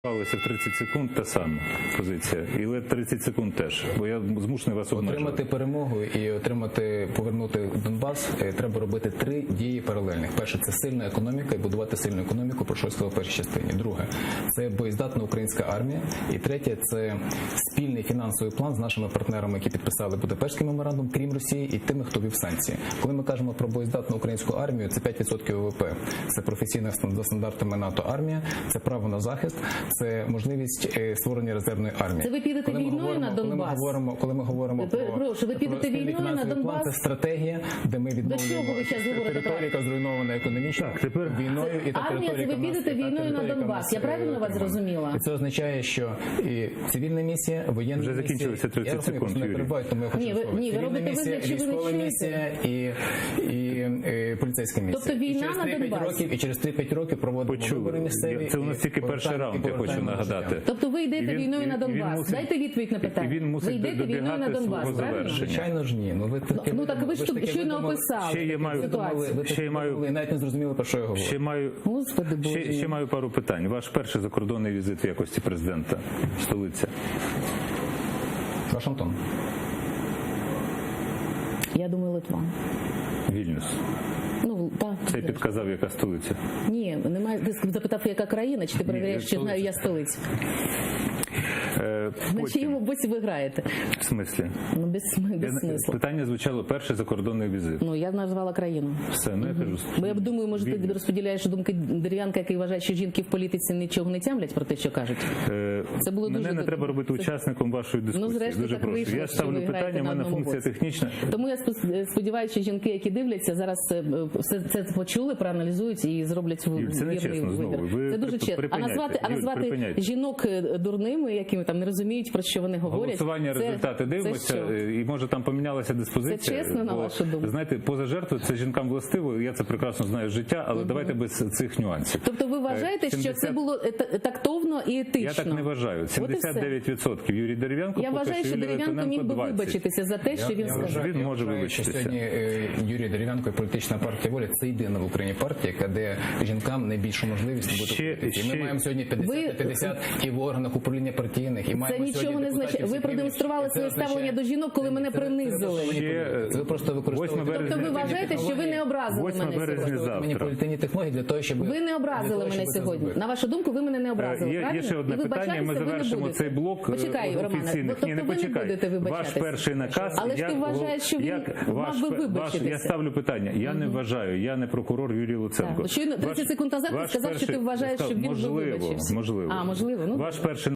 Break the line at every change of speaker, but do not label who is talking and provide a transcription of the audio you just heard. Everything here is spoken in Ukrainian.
В 30 секунд та сама позиція, і 30 секунд теж, бо я змушений вас обмежувати.
Отримати перемогу і повернути Донбас треба робити 3 дії паралельних. Перше – це сильна економіка і будувати сильну економіку, про що я сказав в першій частині. Друге – це боєздатна українська армія. І третє – це спільний фінансовий план з нашими партнерами, які підписали Будапештський меморандум, крім Росії, і тими, хто вів санкції. Коли ми кажемо про боєздатну українську армію, це 5% ВВП. Це професійна за стандартами НАТО армія, це право на захист, це можливість створення резервної армії.
Це ви підете війною на Донбас?
Коли ми говоримо про спільний фінансовий план, це стратегія, де ми відновлюємо територію, яка зруйнована економічно, війною і
армія, це ви підете війною на Донбас. Я правильно вас зрозуміла?
І це означає, що і цивільна місія, воєнна місія.
Вже закінчилося 30 секунд, Юрій.
Ні, ви робите вигляд, що ви не
військова місія і поліцейська місія.
Тобто війна на Донбас.
І через 3-5 років проводимо вибори місцеві.
Це у нас тільки перший раунд, я хочу нагадати.
Тобто ви йдете війною на Донбас. Дайте відповідь на питання. Ви йдете війною на Донбас, правильно?
Звичайно ж ні.
Ну так ви ж щойно описали ситуацію.
Ви навіть не зрозуміли, про що я говорю.
Ще маю пару питань. Ваш перший закордонний візит в якості президента, столиця?
Вашингтон.
Я думаю, Литва.
Вільнюс.
Ну, так.
Це підказав, яка столиця?
Ні, немає. Ти запитав, яка країна, чи ти перевіряєш, чи знаю я столицю? На чиєму боці ви граєте?
В смислі?
Ну, без смислу.
Питання звучало перший закордонний візит.
Ну, я назвала країну.
Все, ну я кажу.
Бо я думаю, може, ти розподіляєш думки Дерев'янка, який вважає, що жінки в політиці нічого не тямлять про те, що кажуть.
Це було мене не треба робити учасником вашої дискусії.
Ну, зрештою,
дуже прошу.
Вийшло,
я ставлю питання, в мене функція технічна.
Тому я сподіваюся, що жінки, які дивляться, зараз все це почули, проаналізують і зроблять вірний вибір. Це дуже чесно. А назвати жінок дурними, якими там не розуміють, про що вони говорять.
Голосування, результати дивимося, і може там помінялася диспозиція.
Це чесно, на вашу думку?
Знаєте, поза жертвою це жінкам властиво, я це прекрасно знаю з життя, але давайте без цих нюансів.
Тобто ви вважаєте, що це було тактовно і етично?
Я так не вважаю. 79% Юрій Дерев'янко.
Я вважаю, що Дерев'янко міг би вибачитися за те, що він сказав.
Він може вибачитися.
Сьогодні Юрій Дерев'янко і політична партія «Воля» – це єдина в Україні партія, яка дає жінкам найбільшу можливість бути політикою. Ми маємо сьогодні 50 і в органах управління партійних, і маємо
це нічого не значить. Ви продемонстрували своє ставлення до жінок, коли мене принизили.
Ви просто використовуєте.
Тобто ви вважаєте, що ви не образили мене сьогодні?
Маніпулятивні технології для того, щоб...
Ви не образили мене сьогодні. На вашу думку, ви мене не образили, правильно?
Є ще одне питання, ми завершимо цей блок офіційних. Ні, не почекай. Ваш перший наказ...
Але ж ти вважаєш, що він мав би вибачитися.
Я ставлю питання. Я не вважаю, я не прокурор Юрій Луценко.
Щойно 30 секунд назад ти сказав, що ти вважаєш, що він би вибачився.
Можливо.
А, можливо.
Ваш перший